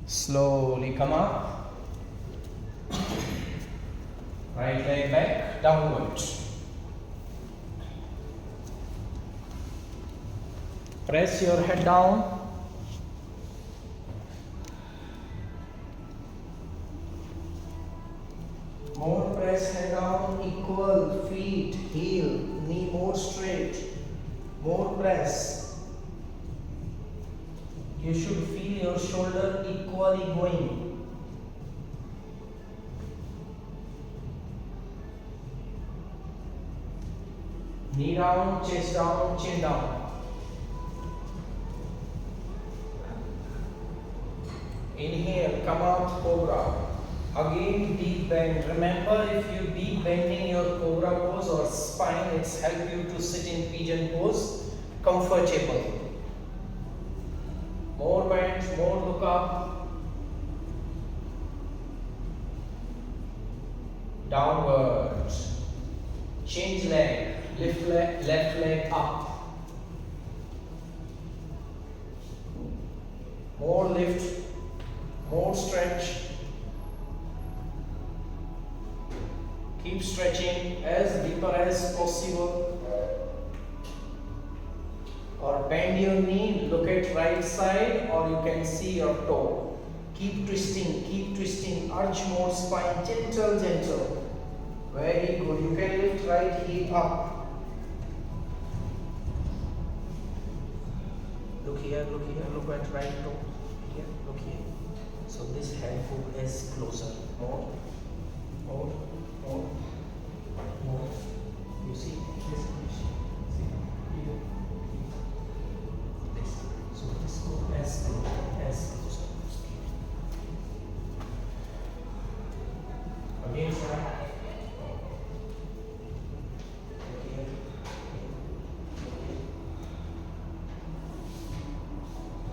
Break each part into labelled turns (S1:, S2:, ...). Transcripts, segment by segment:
S1: Slowly come up. Right leg back, downwards. Press your head down. More press head down, equal, feet, heel, knee more straight. More press. You should feel your shoulder equally going. Knee down, chest down, chin down. Inhale, come out, cobra. Again, deep bend. Remember, if you deep bending your cobra pose or spine, it's help you to sit in pigeon pose comfortable. More bend, more look up. Downwards. Change leg. Lift leg, left leg up. More lift, more stretch. Keep stretching as deeper as possible. Or bend your knee, look at right side, or you can see your toe. Keep twisting, arch more spine, gentle, gentle. Very good. You can lift right heel up. Look here, look at right toe. Here, look here. So this hand hook is closer. More. You see this? See here. This. So this hook as closer. Again, try.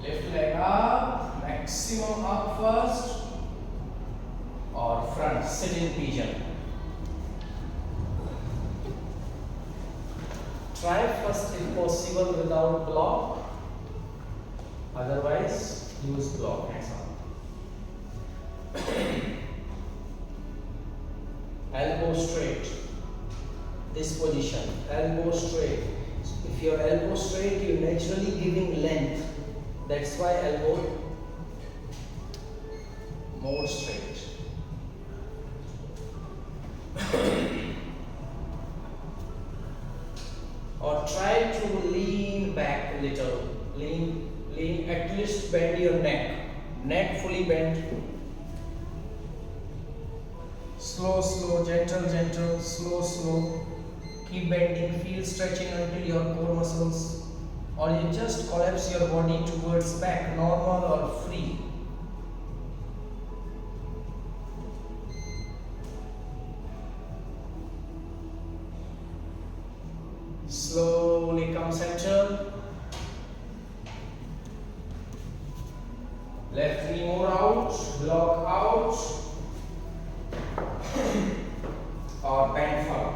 S1: Left leg up, maximum up first, or front, sit in pigeon. Try first if possible without block, otherwise use block hands on. Elbow straight, this position, elbow straight. If your elbow straight, you're naturally giving length. That's why elbow more straight. Or try to lean back a little. Lean, at least bend your neck. Neck fully bent. Slow, gentle, slow. Keep bending, feel stretching until your core muscles. Or you just collapse your body towards back, normal or free. Slowly come center. Left knee more out, block out, or bend forward.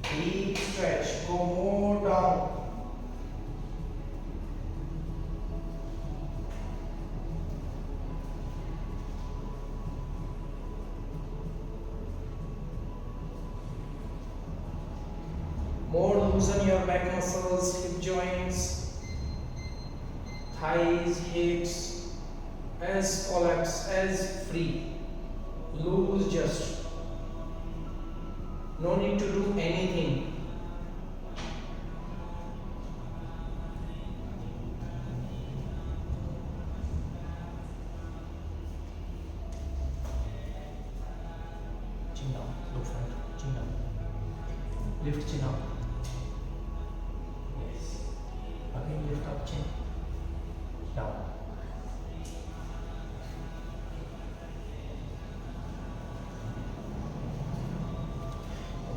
S1: Deep stretch, go more down. More loosen your back muscles, hip joints, thighs, hips, as collapse, as free. Loose just. No need to do anything. Chin down, look front, chin down. Lift chin up. Yes. Again lift up chin. Down.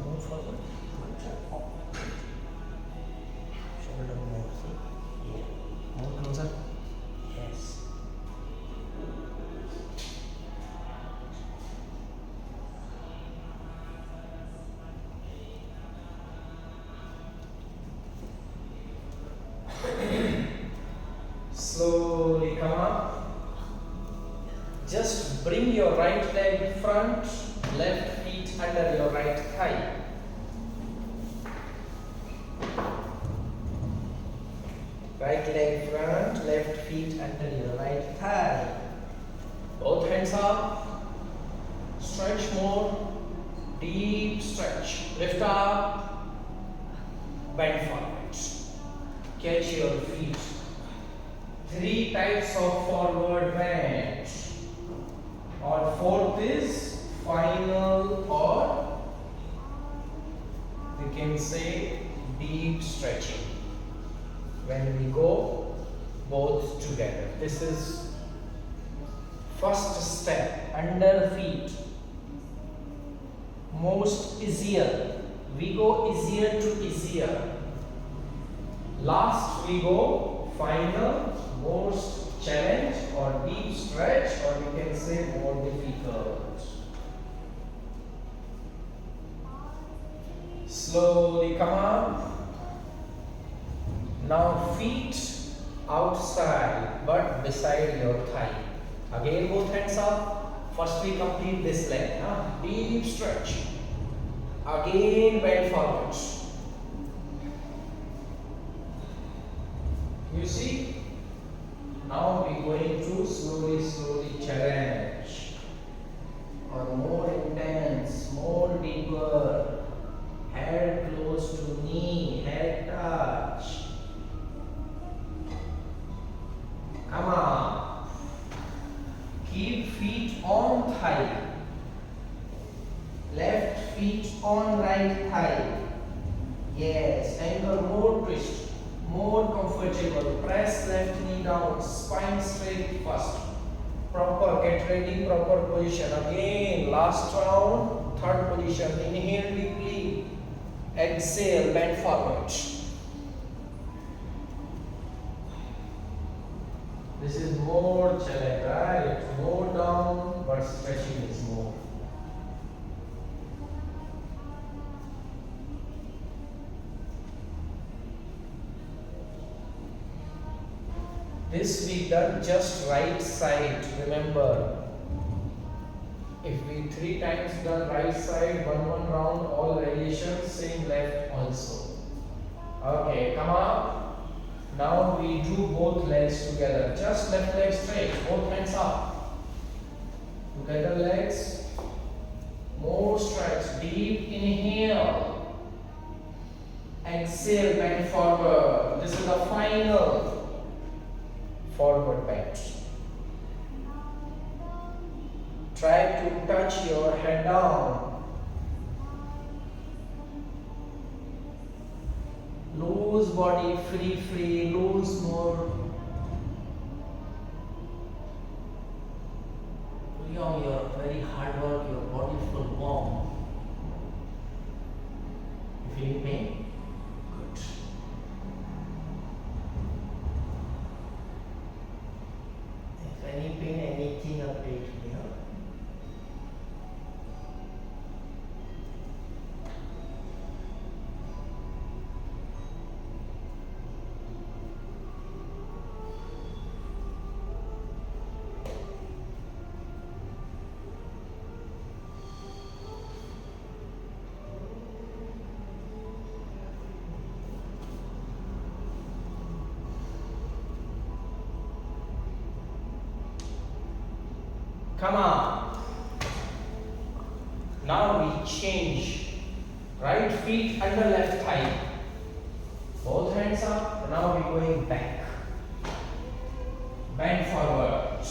S1: Move forward. Shoulder more. See? Here. More closer. Yes. Bring your right leg front, left feet under your right thigh. Right leg front, left feet under your right thigh. Both hands up. Stretch more. Deep stretch. Lift up. Bend forward. Catch your feet. 3 types of forward bend. Or fourth is final, or we can say deep stretching. When we go both together. This is first step, under feet. Most easier. We go easier to easier. Last we go final, most challenge or deep stretch, or we can say more difficult. Slowly come up. Now feet outside but beside your thigh. Again both hands up. First we complete this leg. Deep stretch. Again bend forward. You see? Now we going to slowly challenge. Or more intense, more deeper. Head close to knee, head touch. Come on. Keep feet on thigh. Left feet on right thigh. Yes, ankle more twist, more comfortable. Press left knee down, spine straight first. Proper, get ready, proper position. Again, last round, third position. Inhale deeply. Exhale, bend forward. This is more challenge, right? More down, but stretching is more. This we done just right side. Remember, if we 3 times done right side, one round, all variations, same left also. Okay, come up. Now we do both legs together. Just left leg straight, both hands up. Together legs. More stretch. Deep inhale. Exhale, bend forward. This is the final forward bend. Try to touch your head down. Loose body, free, loose more. Beyond your very hard work, your body full warm. You feeling pain? Good. If any pain, anything, update me. Come on. Now we change. Right feet under left thigh. Both hands up. Now we're going back. Bend forward.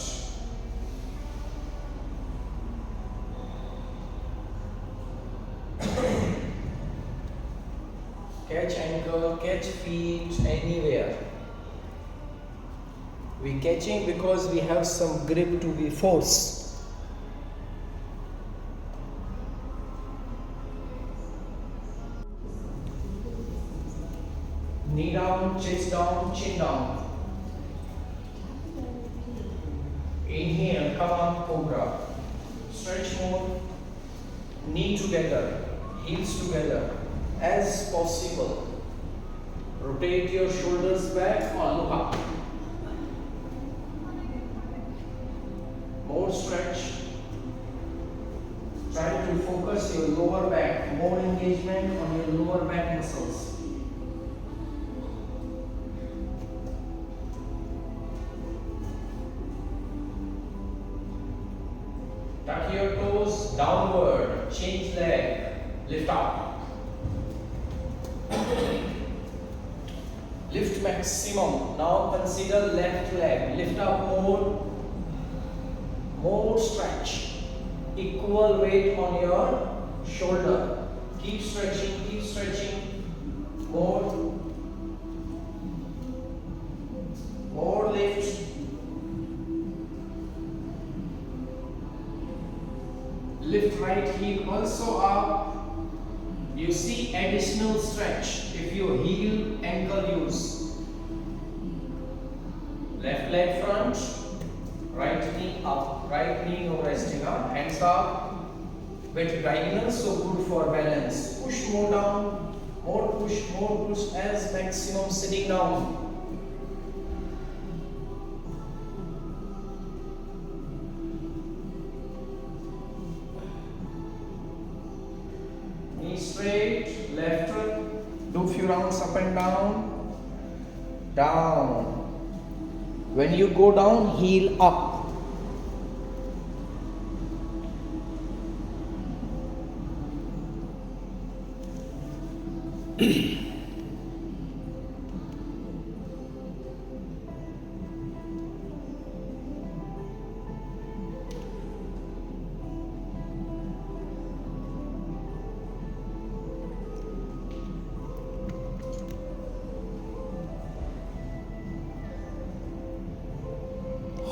S1: Catch ankle, catch feet, anywhere. We catching because we have some grip to be force. Knee down, chest down, chin down. Inhale, come on, cobra. Stretch more. Knee together, heels together, as possible. Rotate your shoulders back or look up. More stretch. Try to focus your lower back, more engagement on your lower back muscles. Tuck your toes downward, change leg, lift up. Lift maximum. Now consider left leg, lift up more stretch. Equal weight on your shoulder. Keep stretching, more lift. Lift right heel also up. You see additional stretch if you heel ankle use. Left leg front, right knee up, right knee no resting up, hands up, bit diagonal, so good for balance. Push more down, more push as maximum sitting down. Knee straight, left foot, do few rounds up and down, down. When you go down, heel up.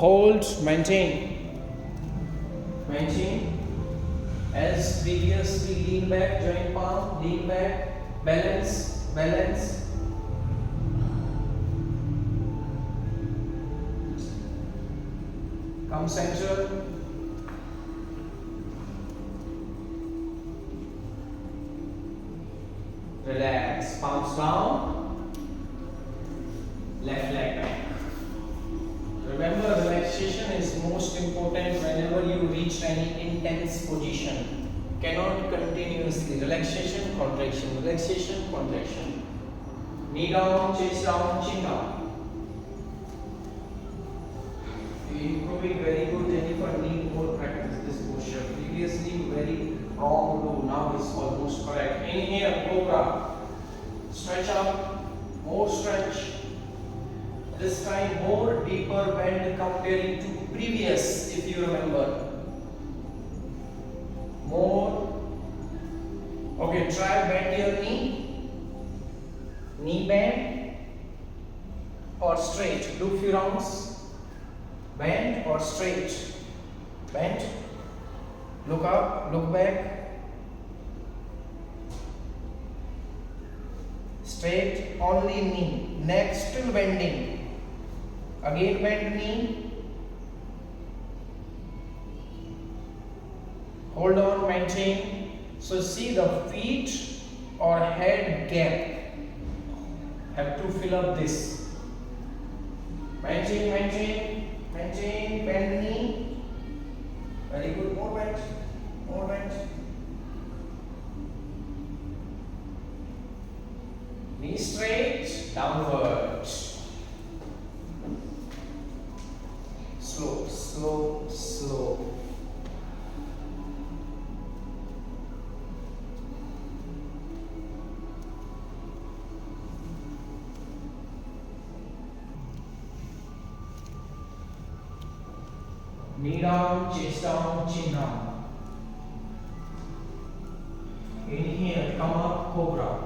S1: Hold, maintain. As previously, lean back, joint palm, lean back, balance. Come center. Relax, palms down, left leg back. Remember, relaxation is most important whenever you reach any intense position. Cannot continuously. Relaxation, contraction. Knee down, chest down, chin down. You're improving, very good. Jennifer, need more practice this posture. Previously, very wrong do. Now it's almost correct. Inhale, cobra. Stretch up, more stretch. This time more deeper bend comparing to previous, if you remember. More. Okay, try bend your knee. Knee bend or straight. Do few rounds. Bend or straight. Bend. Look up, look back. Straight, only knee. Neck still bending. Again bend knee. Hold on, maintain. So see the feet or head gap. Have to fill up this. Maintain, bend knee. Very good, more bend. Knee straight, downward. Slow. Knee down, chest down, chin down. Inhale, come up, cobra.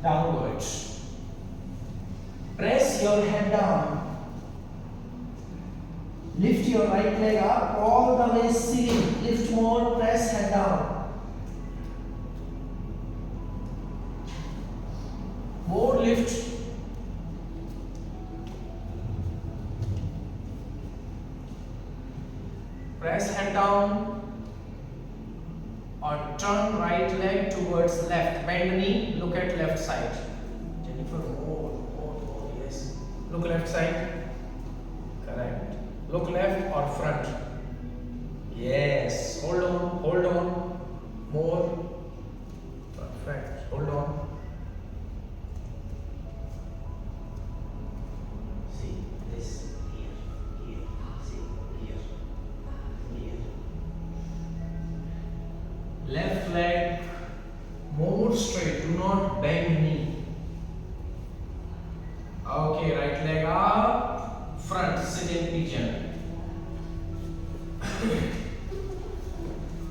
S1: Downwards. Press your head down. Lift your right leg up, all the way sitting. Lift more, press head down. More lift. Press head down. Or turn right leg towards left. Bend knee, look at left side. Jennifer, more, yes. Look left side. front. Yes, hold on, more. Perfect, hold on. See this here, see here. Left leg more straight, do not bend knee. Okay, right leg up, front, sit in pigeon.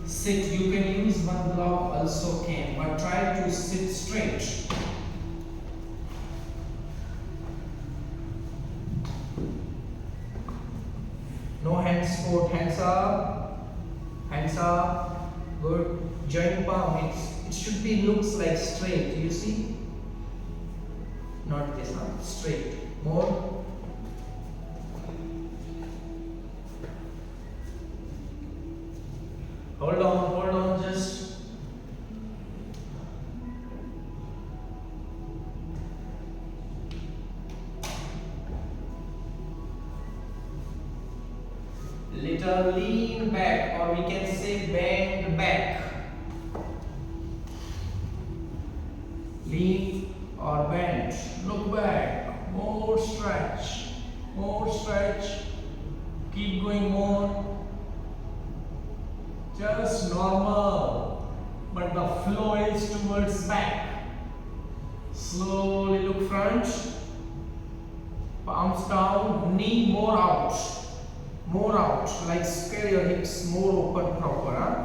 S1: Sit, you can use one block also can, but try to sit straight. No hand support, hands up, good. Joint palm, it should be looks like straight, you see? Not this one, straight, more. Hold on, just. Little lean back, or we can say bend back. Lean or bend, look back, more stretch, keep going more. Just normal, but the flow is towards back. Slowly look front, palms down, knee more out, like square your hips more open proper. Huh?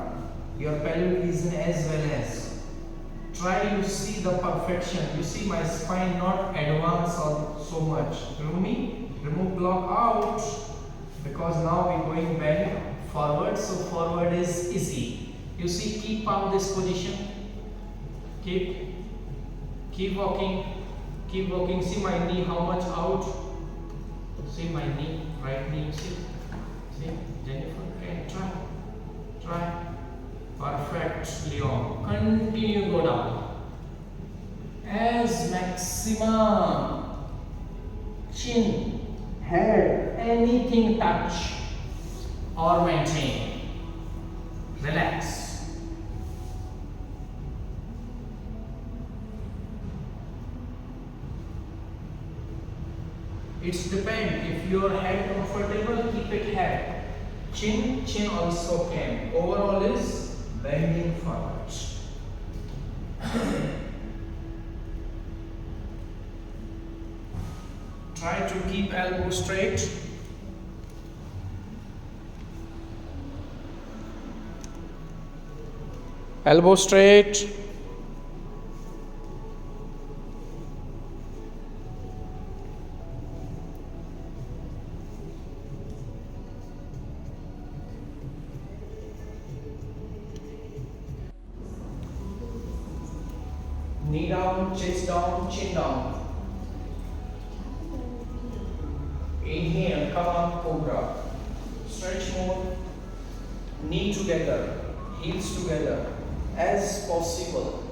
S1: Your pelvic region as well as. Try to see the perfection. You see my spine not advance or so much. Remove block out, because now we're going bend forward, so forward is easy. You see, keep out this position. Keep walking. See my knee how much out. See my knee, right knee. See Jennifer, and try. Perfect, Leon. Continue, go down. As maximum. Chin, head, anything touch or maintain. Relax. It's depend. If your head comfortable, keep it head. Chin also can. Overall is bending forwards. Try to keep elbow straight. Elbow straight. Knee down, chest down, chin down. Inhale, come up, cobra. Stretch more. Knee together, heels together, as possible.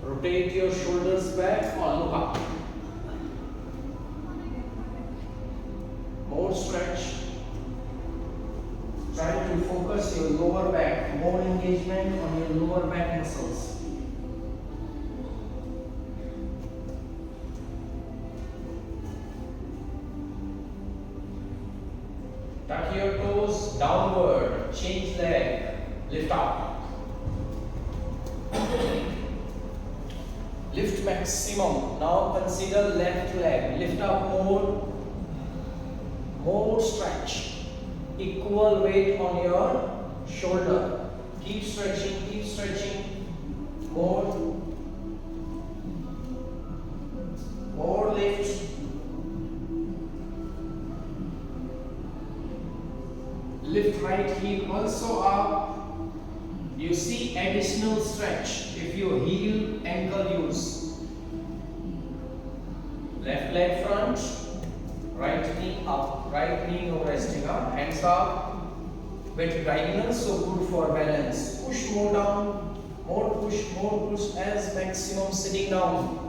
S1: Rotate your shoulders back or look up. More stretch. Try to focus your lower back, more engagement on your lower back muscles. Tuck your toes downward, change leg, lift up. Lift maximum. Now consider left leg, lift up more stretch. Equal weight on your shoulder. Keep stretching. More lift. Lift right heel also up. You see additional stretch if you heel ankle use. Left leg front, right knee up, right knee no resting up, hands up. With diagonal, so good for balance. Push more down, more push as maximum sitting down.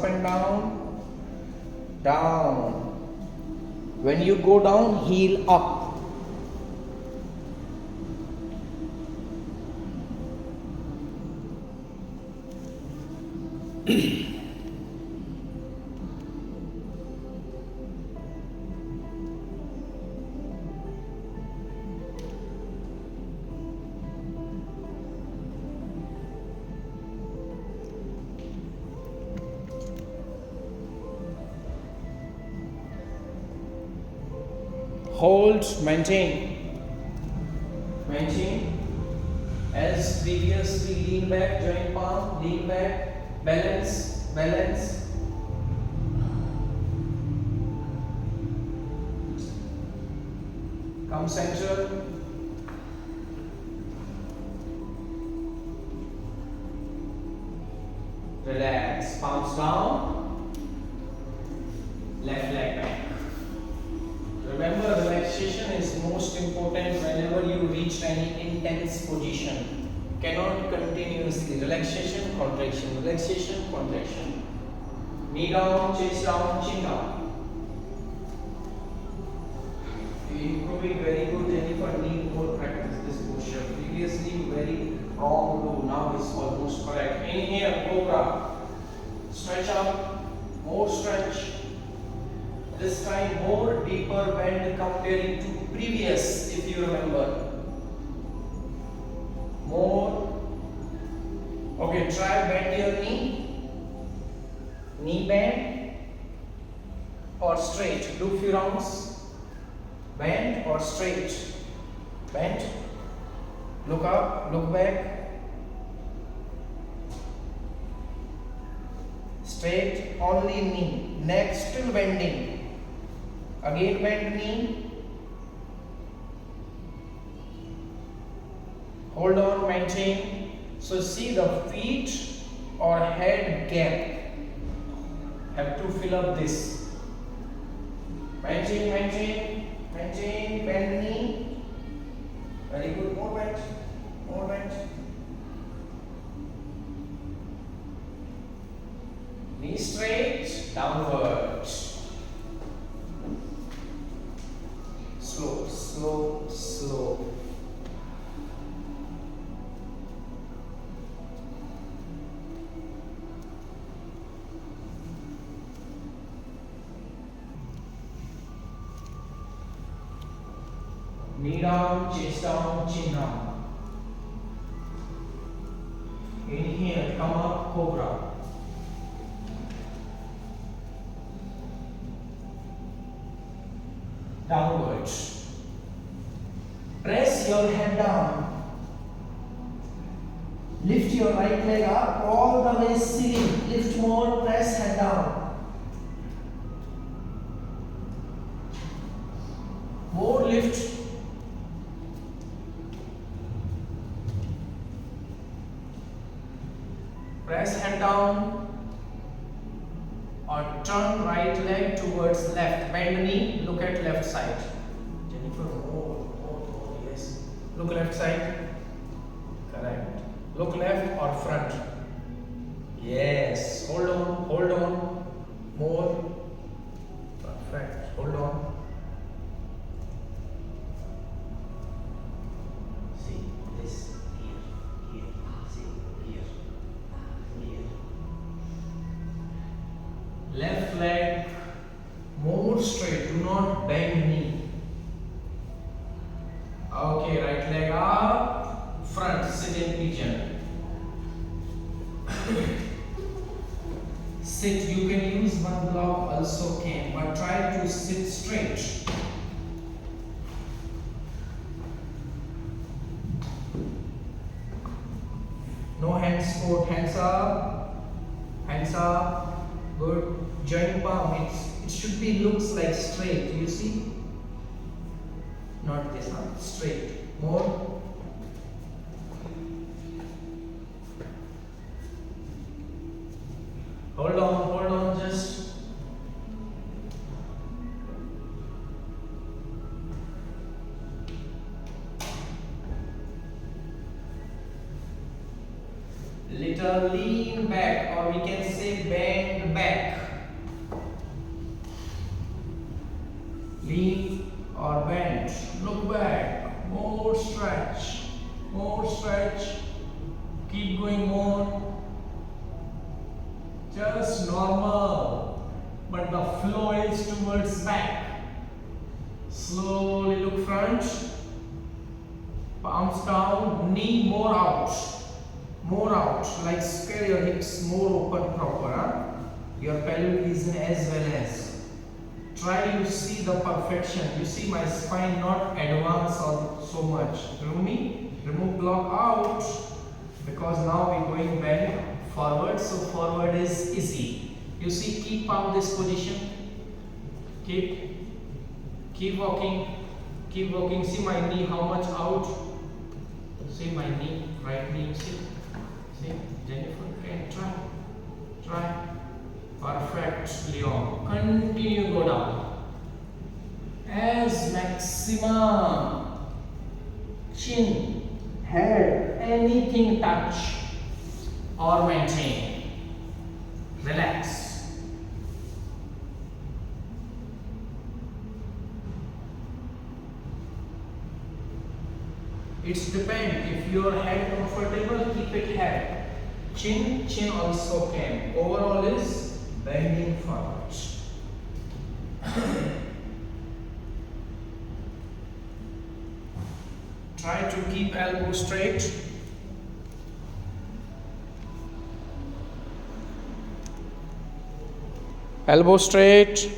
S1: up and down, down. When you go down, heel up. Hold, maintain, maintain. As previously, lean back, joint palm, lean back, balance, balance. Come center. Relax, palms down, left leg back. Remember, relaxation is most important whenever you reach any intense position. Cannot continuously. Relaxation, contraction, relaxation, contraction. Knee down, chest down, chin down. You improving very good, Jennifer. Need more practice this posture. Previously very wrong do. Now it's almost correct. Inhale, cobra. Stretch up. More stretch. This time more deeper bend comparing to previous, if you remember. More. Okay, try bend your knee. Knee bend or straight. Do few rounds. Bend or straight. Bend. Look up, look back. Straight, only knee. Neck still bending. Again bend knee. Hold on, maintain. So see the feet or head gap. Have to fill up this. Maintain, maintain, maintain, bend knee. Very good, more bend, more bend. Knee straight, downward. Slow, slow, slow. Knee down, chest down, chin down. Inhale, come up, cobra. Downwards. Press your head down. Lift your right leg up, all the way sitting. Lift more, press head down. More lift. Press head down. Or turn right leg towards left. Bend knee, look at left side. Jennifer, more, yes. Look left side. Correct. Look left or front. Yes. Hold on. More. Perfect. Hold on. See this here. See here. Left leg more straight, do not bend knee. Okay, right leg up, front, sit in pigeon. Sit, you can use one block also can, but try to sit straight. No hand support, hands up. Good. Joint palm, it should be looks like straight. You see? Not this one. Straight. More. Hold on. Just little lean back, or we can say bend back. Lean or bend. Look back. More stretch. More stretch. Keep going more. Just normal, but the flow is towards back. Slowly look front. Palms down. Knee more out. More out. Like square your hips more open proper. Huh? Your pelvic region as well as. Try to see the perfection. You see my spine not advance or so much. Remove me. Remove block out. Because now we're going bend forward. So forward is easy. You see, keep out this position. Keep walking. Keep walking. See my knee how much out. See my knee. Right knee. See. See. Jennifer. Okay. Try. Perfect, Leon. Continue go down. As maximum. Chin, head, anything touch or maintain. Relax. It's depend. If your head comfortable, keep it head. Chin also can. Overall is bending forwards. Try to keep elbow straight. Elbow straight.